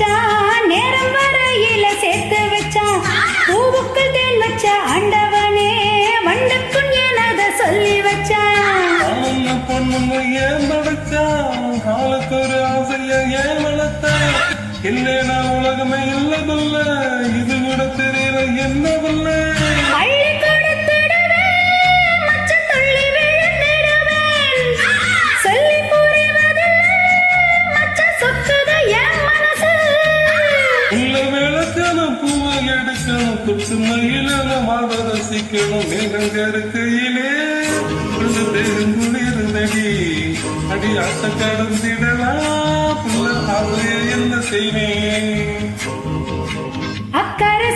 வச்சான் நேரம் வரையில சேர்த்து வச்சான் பூவுக்கு தேன் வச்ச ஆண்டவனே வண்டுக்கும் எனத சொல்லி வச்சான் பொண்ணுங்க ஏன் நடச்சான் காலத்து ஒரு ஆசைய ஏன் வளர்த்தான் இல்லைனா உலகமே இல்லதில்ல இது கூட தெரியல என்னதில்ல அள்ளி கொடுத்திடுவேன் மச்ச துள்ளி விழுந்திடுவேன் சொல்லி புரிவதில்லை மச்ச சொக்குது என் மனசு உள்ள விளக்கணும் பூவை எடுக்கணும் தொட்டு மயில மாத ரசிக்கணும் மேகங்க இருக்கையிலே பெருங்குளிர்ந்தடி அடி ஆட்ட கடந்திடலாம் புள்ள ஆசைய என்ன செய்வேன் அக்கறை